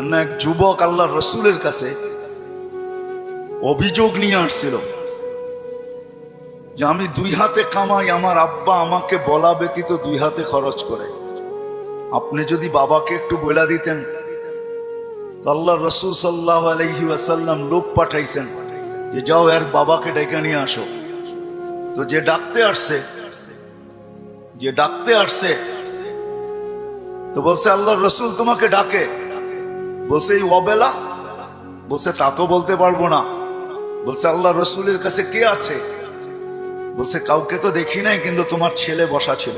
না এক যুবক আল্লাহর রসুলের কাছে অভিযোগ নিয়ে আসছিল যে আমি দুই হাতে কামাই, আমার আব্বা আমাকে বলা ব্যতীত দুই হাতে খরচ করে। আপনি যদি বাবাকে একটু বলে দিতেন। আল্লাহর রসুল সাল্লাল্লাহু আলাইহি ওয়াসাল্লাম লোক পাঠাইছেন যে যাও এর বাবাকে ডেকে নিয়ে আসো। তো যে ডাকতে আসছে তো বলছে আল্লাহর রসুল তোমাকে ডাকে। বলছে এই অবেলা? বলছে তা তো বলতে পারবো না। বলছে আল্লাহ রসুলের কাছে কে আছে? বলছে কাউকে তো দেখি নাই, কিন্তু তোমার ছেলে বসা ছিল।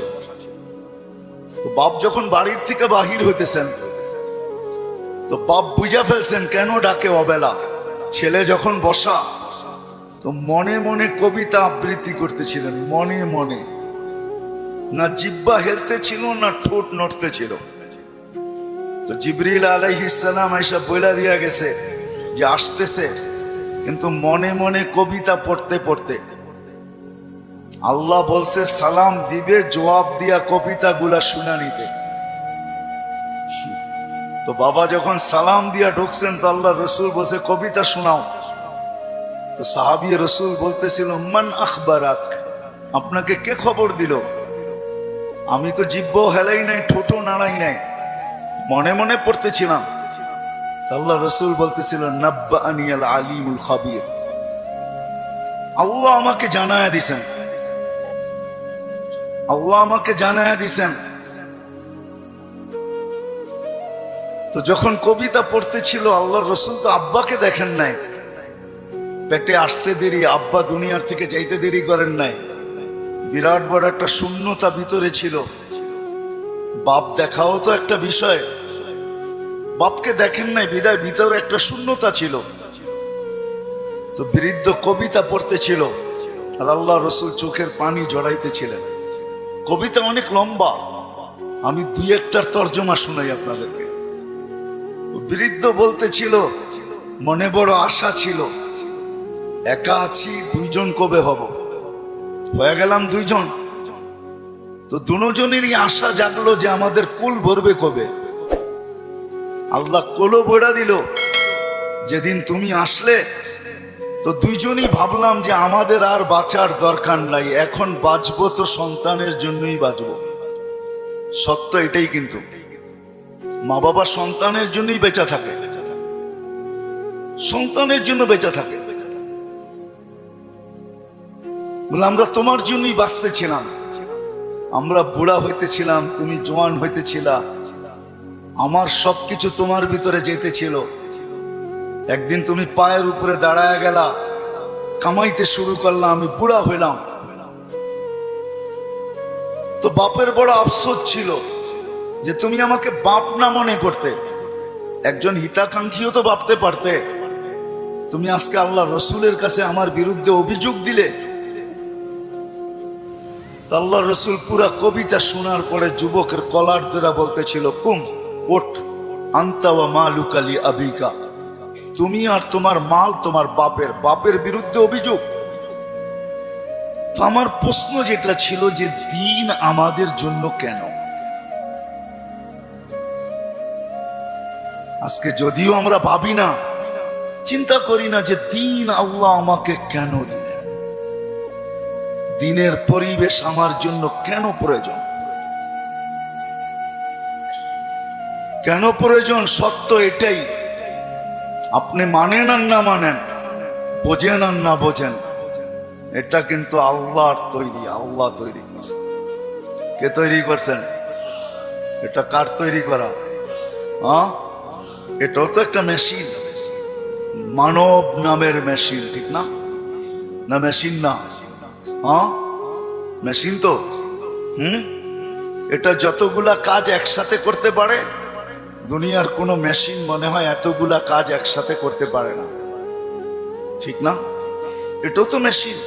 তো বাপ যখন বাড়ির থেকে বাহির হইতেছেন তো বাপ বুঝা ফেলছেন কেন ডাকে অবেলা। ছেলে যখন বসা তো মনে মনে কবিতা আবৃত্তি করতেছিলেন, মনে মনে। না জিহ্বা হেলতে ছিল না ঠোঁট নড়তে ছিল। তো জিবরিল আলাইহিস সালাম আয়েশা বইলা দিয়া গেছে যে আসতেছে, কিন্তু মনে মনে কবিতা পড়তে পড়তে আল্লাহ বলছে সালাম দিবে, জবাব দিয়া কবিতা গুলা শুনা নিতে। তো বাবা যখন সালাম দিয়া ঢুকছেন তো আল্লাহ রসুল বলছে কবিতা শোনাও। তো সাহাবী রসুল বলতেছিল মান আখবারাক, আপনাকে কে খবর দিল? আমি তো জিহ্বাও হেলাই নাই, ঠোঁটও নাড়াই নাই, মনে মনে পড়তেছিলাম। আল্লাহ রসুল বলতেছিল নাব্বাআনি আল আলিমুল খাবীর, আল্লাহ আমাকে জানায়া দিছেন, আল্লাহ আমাকে জানায়া দিছেন। তো যখন কবিতা পড়তেছিল আল্লাহর রসুল তো আব্বাকে দেখেন নাই, পেটে আসতে দেরি, আব্বা দুনিয়ার থেকে যাইতে দেরি করেন নাই। বিরাট বড় একটা শূন্যতা ভিতরে ছিল। বাপ দেখাও তো একটা বিষয়, বাপকে দেখেন নাই বিদায় ভিতরে একটা শূন্যতা ছিল। তো বৃদ্ধ কবিতা পড়তেছিল আর আল্লাহ রসুল চোখের পানি জড়াইতেছিলেন। কবিতা অনেক লম্বা, আমি দুই একটার তর্জমা শুনাই আপনাদেরকে। বৃদ্ধ বলতেছিল মনে বড় আশা ছিল, একা আছি, দুইজন কবে হব? হয়ে গেলাম দুইজন। তো দুজনেরই আশা জাগলো যে আমাদের কুল ভরবে কবে। আল্লাহ কোলো বইড়া দিল যেদিন তুমি আসলে। তো দুইজনই ভাবলাম যে আমাদের আর বাঁচার দরকার নাই, এখন বাঁচবো তো সন্তানের জন্যই বাঁচবো। সত্য এটাই, কিন্তু মা বাবা সন্তানের জন্যই বেঁচে থাকে, সন্তানের জন্য বেঁচে থাকে। বলে আমরা তোমার জন্যই বাঁচতেছিলাম, আমরা বুড়া হইতেছিলাম, তুমি জোয়ান হইতেছিলা, আমার সবকিছু তোমার ভিতরে যেতেছিল। একদিন তুমি পায়ের উপরে দাঁড়ায় গেলা, কামাইতে শুরু করলাম, আমি বুড়া হইলাম। তো বাপের বড় আফসোস ছিল যে তুমি আমাকে বাপ না মনে করতে, একজন হিতাকাঙ্ক্ষীও তো ভাবতে পারতে। তুমি আজকে আল্লাহ রসুলের কাছে আমার বিরুদ্ধে অভিযোগ দিলে। আল্লাহ রসুল পুরা কবিতা শোনার পরে যুবকের কলার ধরা বলতেছিল কুম ওঠ, আনতা ওয়া মালুকা লি আবিকা, তুমি আর তোমার মাল তোমার বাপের, বাপের বিরুদ্ধে অভিযোগ। তো আমার প্রশ্ন যেটা ছিল যে দিন আমাদের জন্য কেন? আজকে যদিও আমরা ভাবি না, চিন্তা করি না যে দিন আল্লাহ আমাকে কেন দিলেন, দিনের পরিবেশ আমার জন্য কেন প্রয়োজন, কেন প্রয়োজন? সত্য এটাই, আপনি মানেন আর না মানেন, বোঝেন আর না বোঝেন, এটা কিন্তু আল্লাহর তৈরি, আল্লাহ তৈরি করছেন। কে তৈরি করছেন? এটা কার তৈরি করা? এটাও তো একটা মেশিন, মানব নামের মেশিন, ঠিক না? না মেশিন না? মেশিন তো। এটা যতগুলা কাজ একসাথে করতে পারে, দুনিয়ার কোনো মেশিন মনে হয় এতগুলা কাজ একসাথে করতে পারে না, ঠিক না? এটাও তো মেশিন,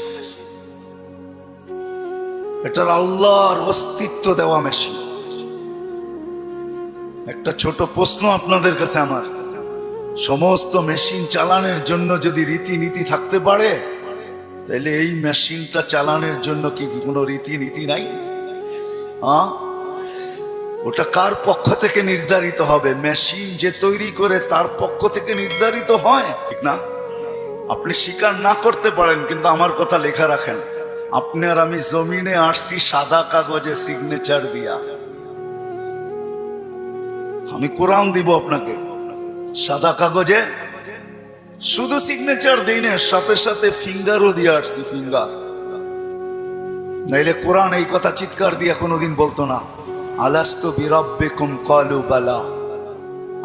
এটার আল্লাহর অস্তিত্ব দেওয়া মেশিন। একটা ছোট প্রশ্ন আপনাদের কাছে আমার, সমস্ত মেশিন চালানোর জন্য যদি রীতিনীতি থাকতে পারে, তাহলে এই মেশিনটা চালানোর জন্য কি কোনো রীতিনীতি নাই? ওটা কার পক্ষ থেকে নির্ধারিত হবে? মেশিন যে তৈরি করে তার পক্ষ থেকে নির্ধারিত হয়, ঠিক না? আপনি স্বীকার না করতে পারেন, কিন্তু আমার কথা লেখা রাখেন, আপনি আর আমি জমিনে আসছি সাদা কাগজে সিগনেচার দিয়া। আমি কোরআন দিব আপনাকে, সাদা কাগজে শুধু সিগনেচার দিই না, সাথে সাথে ফিঙ্গারও দিয়ে আসছি, ফিঙ্গার। নাইলে কোরআন এই কথা চিৎকার দিয়ে কোনোদিন বলতো না, আলাস্তু বিরাব্বিকুম ক্বালু বালা।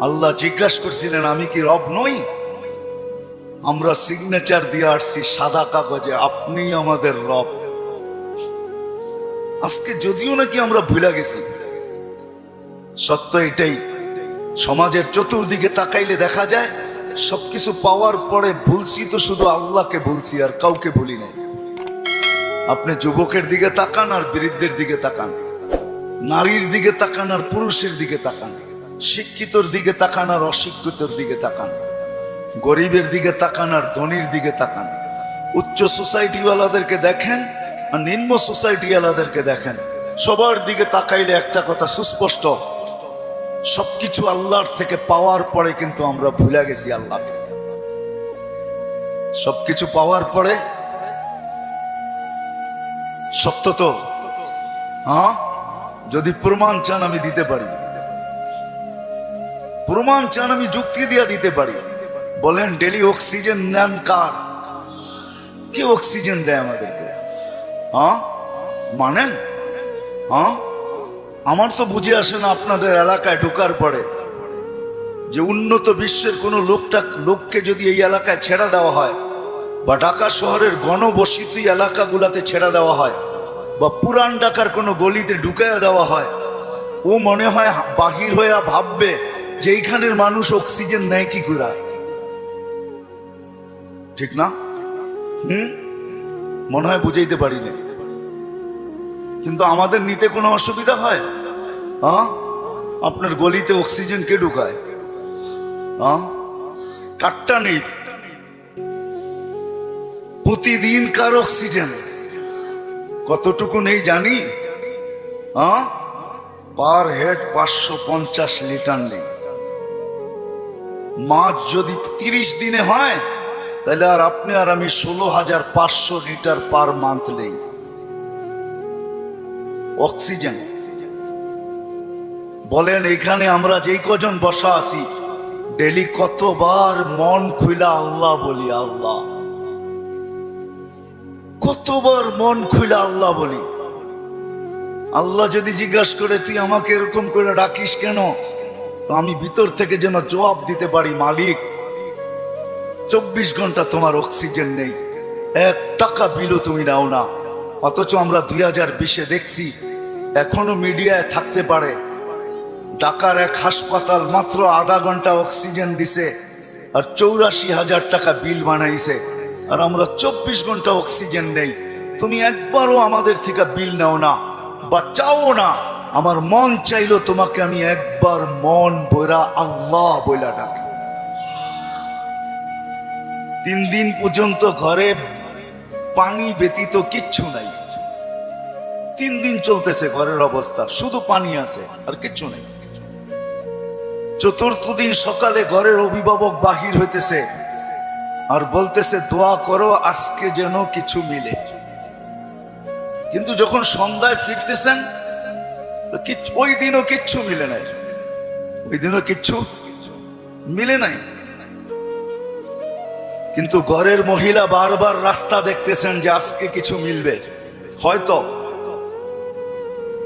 আল্লাহ জিজ্ঞাসা করছিলেন আমি কি রব নই? আমরা সিগনেচার দিয়ে আসছি সাদা কাগজে, আপনি আমাদের রব। আজকে যদিও নাকি আমরা ভুলে গেছি, সত্য এটাই, সমাজের চতুর্দিকে তাকাইলে দেখা যায় সবকিছু পাওয়ার পরে ভুলছি তো শুধু আল্লাহকে ভুলছি, আর কাউকে ভুলি নাই। আপনি যুবকের দিকে তাকান আর বৃদ্ধের দিকে তাকান, নারীর দিকে তাকান আর পুরুষের দিকে তাকান, শিক্ষিতর দিকে তাকান আর অশিক্ষিতর দিকে তাকান, গরিবের দিকে তাকান আর ধনীর দিকে তাকান, উচ্চ সোসাইটিওয়ালাদেরকে দেখেন আর নিম্ন সোসাইটিওয়ালাদেরকে দেখেন। সবার দিকে তাকাইলে একটা কথা সুস্পষ্ট, সবকিছু আল্লাহর থেকে পাওয়ার পরে কিন্তু আমরা ভুলে গেছি আল্লাহকে। সবকিছু পাওয়ার পরে, সত্য তো? হ্যাঁ, যদি প্রমাণ চান আমি দিতে পারি, প্রমাণ চান আমি যুক্তি দিয়ে দিতে পারি। বলেন ডেলি অক্সিজেন নেন কার? কে অক্সিজেন দেয় আমাদেরকে? হ্যাঁ মানেন? হ্যাঁ, আমার তো বুঝে আসে না আপনাদের এলাকায় ঢোকার পরে যে উন্নত বিশ্বের কোনো লোককে যদি এই এলাকায় ছেড়ে দেওয়া হয়, বা ঢাকা শহরের ঘনবসতি এলাকাগুলাতে ছেড়ে দেওয়া হয়, বা পুরান ঢাকার কোনো গলিতে ঢুকাইয়া দেওয়া হয়, ও মনে হয় বাহির হইয়া ভাববে যে এইখানের মানুষ অক্সিজেন নেয় কি করে, ঠিক না? মনে হয় বুঝাইতে পারি না, কিন্তু আমাদের নিতে কোনো অসুবিধা হয়? হ্যাঁ, আপনার গলিতে অক্সিজেন কে ঢুকায়? হ্যাঁ, কাটটা নেই, প্রতিদিন কার অক্সিজেন কতটুকু নেই জানি? হ্যাঁ, পার হেড 550 লিটার নেই। মাছ যদি 30 দিনে হয়, তাহলে আর আপনি আর আমি 16,500 লিটার পার মান্থ নেই অক্সিজেন। বলেন এখানে আমরা যেই কজন বসা আছি, ডেলি কতবার মন খুইলা আল্লাহ বলি? আল্লাহ, কতবার মন খুইলা আল্লাহ বলি? আল্লাহ যদি জিজ্ঞাসা করে তুই আমাকে এরকম করে ডাকিস কেন, তো আমি ভিতর থেকে যেন জবাব দিতে পারি, মালিক 24 ঘন্টা তোমার অক্সিজেন নেই, 1 টাকা বিলও তুমি নাও না। অথচ আমরা 2020-এ দেখছি এখনো মিডিয়ায় থাকতে পারে ঢাকার এক হাসপাতাল মাত্র আধা ঘন্টা অক্সিজেন দিছে আর 84,000 টাকা বিল বানাইছে, আর আমরা 24 ঘন্টা অক্সিজেন নেই। তুমি একবারও আমাদের থেকে বিল নাও না বা চাও না। আমার মন চাইলো তোমাকে আমি একবার মন বইরা আল্লাহ বইলা ডাকি। 3 দিন পর্যন্ত ঘরে পানি ব্যতীত কিচ্ছু নাই। 3 দিন চলতেছে ঘরের অবস্থা, শুধু পানি আছে আর কিচ্ছু নেই। 4র্থ দিন সকালে ঘরের অভিভাবক বাহির হইতেছে আর বলতেছে দোয়া করো আজকে যেন কিছু মিলে। কিন্তু যখন সন্ধ্যায় ফিরতেছেন ওই দিনও কিচ্ছু মিলে নাই, ওই দিনও কিচ্ছু মিলে নাই। কিন্তু ঘরের মহিলা বারবার রাস্তা দেখতেছেন যে আজকে কিছু মিলবে হয়তো,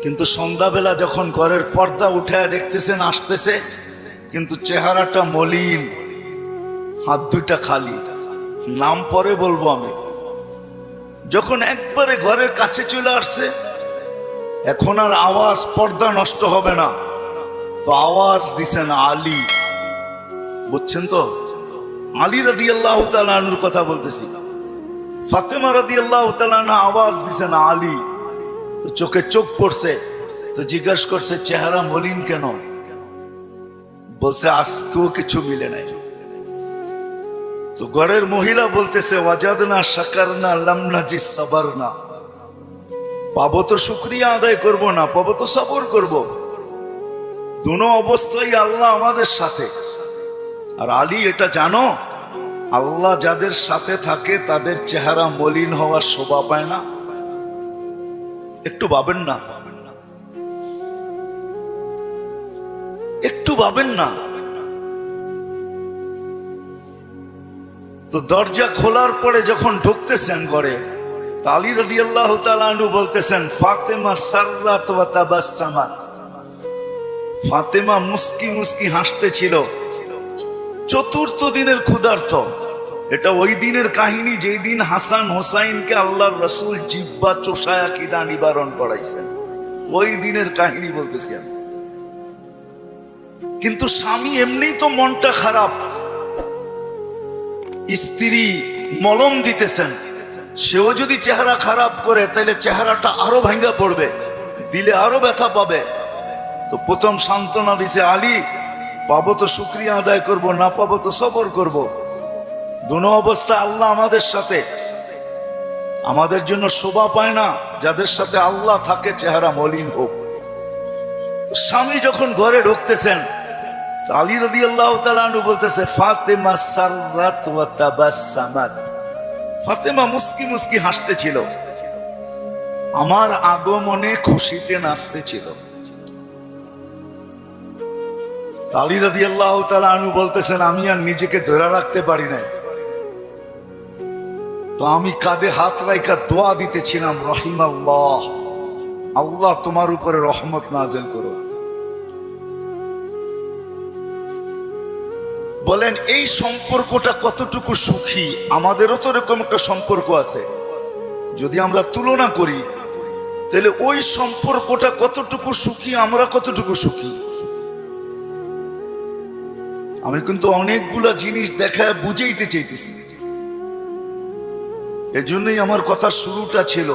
কিন্তু সন্ধ্যাবেলা যখন ঘরের পর্দা উঠায় দেখতেছেন আসতেছে, কিন্তু চেহারাটা মলিন, হাত দুইটা খালি। নাম পরে বলবো আমি। যখন একবারে ঘরের কাছে চলে আসছে, এখন আর আওয়াজ, পর্দা নষ্ট হবে না, তো আওয়াজ দিছেন আলী। বুঝছেন তো? আলী রাদিয়াল্লাহু তাআলা আনহুর কথা বলতেছি। ফাতেমা রাদিয়াল্লাহু তাআলা আনহা আওয়াজ দিছেন আলী। তো চোখে চোখ পড়ছে, তো জিজ্ঞাসা করছে চেহারা মলিন কেন? বলছে আজকেও কিছু মিলে নাই। তো ঘরের মহিলা বলতেছে ওয়াজাদনা শাকারনা লাম নাজি সাবারনা। পাবো তো শুকরিয়া আদায় করব না, পাবো তো সবর করব। দুনো অবস্থায় আল্লাহ আমাদের সাথে। আর আলী এটা জানো, আল্লাহ যাদের সাথে থাকে তাদের চেহারা মলিন হওয়ার শোভা পায় না। একটু ভাবেন না, একটু ভাবেন না। তো দরজা খোলার পরে যখন ঢুকতেছেন ঘরে, আলী রাদিয়াল্লাহু তাআলা আনহু বলতেছেন, ফাতেমা সাররাত ওয়া তাবাসসামাত। ফাতেমা মুস্কি মুস্কি হাসতেছিল। চতুর্থ দিনের ক্ষুধার্ত। এটা ওই দিনের কাহিনী যেই দিন হাসান হোসাইনকে আল্লাহর রাসূল জিহ্বা চোষায়া খিদা নিবারণ করাইছেন। ওই দিনের কাহিনী বলতেছি আমি। কিন্তু স্বামী এমনি তো মনটা খারাপ, স্ত্রী মলম দিতেছেন, সেও যদি চেহারা খারাপ করে তাহলে চেহারাটা আরো ভাঙ্গা পড়বে, দিলে আরো ব্যথা পাবে। তো প্রথম সান্ত্বনা দিছে, আলী পাবো তো শুকরিয়া আদায় করব, না পাবো তো সবর করব। দুনো অবস্থা আল্লাহ আমাদের সাথে। আমাদের জন্য শোভা পায় না যাদের সাথে আল্লাহ থাকে চেহারা মলিন হোক। স্বামী যখন ঘরে ঢুকতেছেন, আলী রাদিয়াল্লাহু তাআলা আনহু বলতেছে, ফাতেমা সাররাত ওয়া তাবাসসামাত। ফাতেমা মুস্কি মুস্কি হাসতেছিল, আমার আগমনে খুশিতে নাচতেছিল। আলী রাদিয়াল্লাহু তাআলা আনহু বলতেছেন, আমি আর নিজেকে ধরে রাখতে পারি নাই। তো আমি কাঁধে হাত রাইখা দোয়া দিতেছিলাম, রহিমাল্লাহ, আল্লাহ তোমার উপরে রহমত নাযিল করো। বলেন এই সম্পর্কটা কতটুকু সুখী? আমাদেরও তো এরকম একটা সম্পর্ক আছে। যদি আমরা তুলনা করি তাহলে ওই সম্পর্কটা কতটুকু সুখী, আমরা কতটুকু সুখী। আমি কিন্তু অনেকগুলা জিনিস দেখায় বুঝাইতে চাইতেছি। এজন্যই আমার কথা শুরুটা ছিল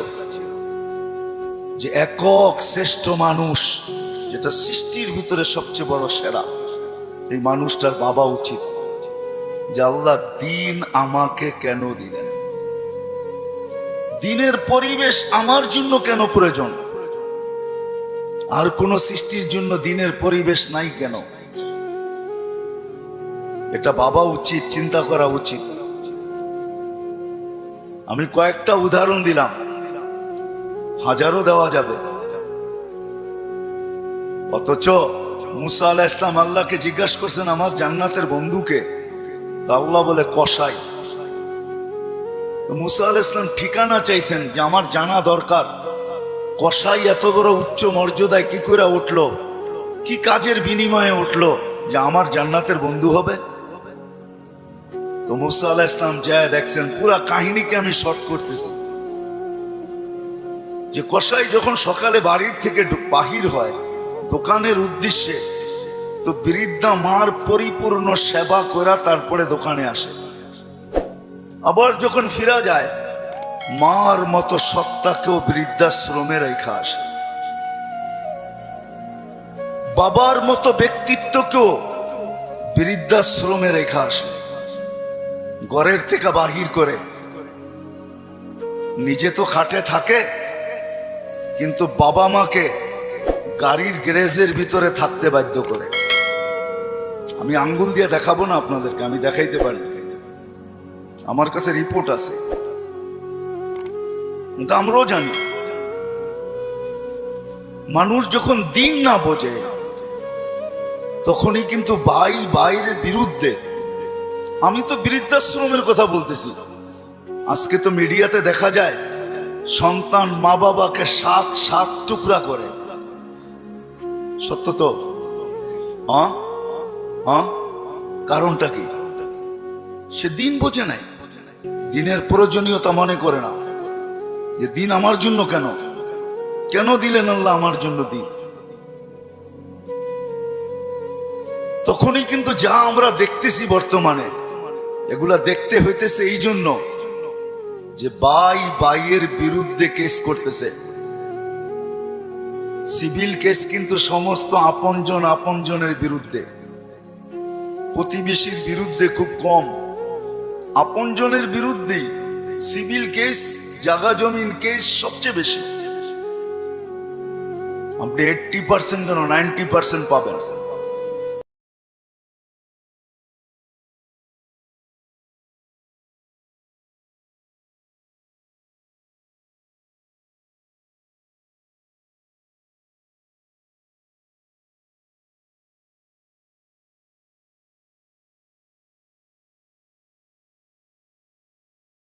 যে একক শ্রেষ্ঠ মানুষ, যেটা সৃষ্টির ভিতরে সবচেয়ে বড় সেরা, এই মানুষটার ভাবা উচিত যে আল্লাহ দিন আমাকে কেন দিলেন, দিনের পরিবেশ আমার জন্য কেন প্রয়োজন, আর কোন সৃষ্টির জন্য দিনের পরিবেশ নাই কেন। এটা ভাবা উচিত, চিন্তা করা উচিত। আমি কয়েকটা উদাহরণ দিলাম, হাজারো দেওয়া যাবে। অথচ মুসা আলাইহিস সালাম আল্লাহকে জিজ্ঞাসা করছেন, আমার জান্নাতের বন্ধুকে? তা আল্লাহ বলে কসাই। মুসা আলাইহিস সালাম ঠিকানা চাইছেন যে আমার জানা দরকার, কসাই এত বড় উচ্চ মর্যাদায় কি করে উঠলো, কি কাজের বিনিময়ে উঠলো যে আমার জান্নাতের বন্ধু হবে। তো মুসা আলাইহিস সালাম যায় দেখছেন, পুরা কাহিনীকে আমি শর্ট করতেছি, যে কসাই যখন সকালে বাড়ির থেকে বাহির হয় দোকানের উদ্দেশ্যে, তো বৃদ্ধা মার পরিপূর্ণ সেবা করা তারপরে দোকানে আসে। আবার যখন ফিরা যায়, মার মতো সত্তাকেও বৃদ্ধাশ্রমে রেখা আসে। বাবার মতো ব্যক্তিত্বকেও বৃদ্ধাশ্রমে রেখা আসে। ঘরের থেকে বাহির করে, নিজে তো খাটে থাকে, কিন্তু বাবা মাকে গাড়ির গ্যারেজের ভিতরে থাকতে বাধ্য করে। আমি আঙ্গুল দিয়ে দেখাবো না আপনাদেরকে, আমি দেখাইতে পারি, আমার কাছে রিপোর্ট আছে। কিন্তু আমরাও জানি মানুষ যখন দিন না বোঝে তখনই কিন্তু ভাই ভাইয়ের বিরুদ্ধে। আমি তো বৃদ্ধাশ্রমের কথা বলতেছি। আজকে তো মিডিয়াতে দেখা যায় সন্তান মা বাবাকে সাত সাত টুকরা করে। সত্য তো? কারণটা কি? সে দিন বোঝে নাই, দিনের প্রয়োজনীয়তা মনে করে না, যে দিন আমার জন্য কেন, কেন দিলেন আল্লাহ আমার জন্য দিন। তখনই কিন্তু যা আমরা দেখতেছি বর্তমানে, এগুলা দেখতে হইতেছে এই জন্য যে ভাই ভাইয়ের বিরুদ্ধে কেস করতেছে। সিভিল কেস কিন্তু সমস্ত আপনজন আপনজনের বিরুদ্ধে, প্রতিবেশীর বিরুদ্ধে খুব কম, আপনজনের বিরুদ্ধেই সিভিল কেস, জায়গা জমিন কেস সবচেয়ে বেশি। আপনি 80% কেন 90% পাবেন।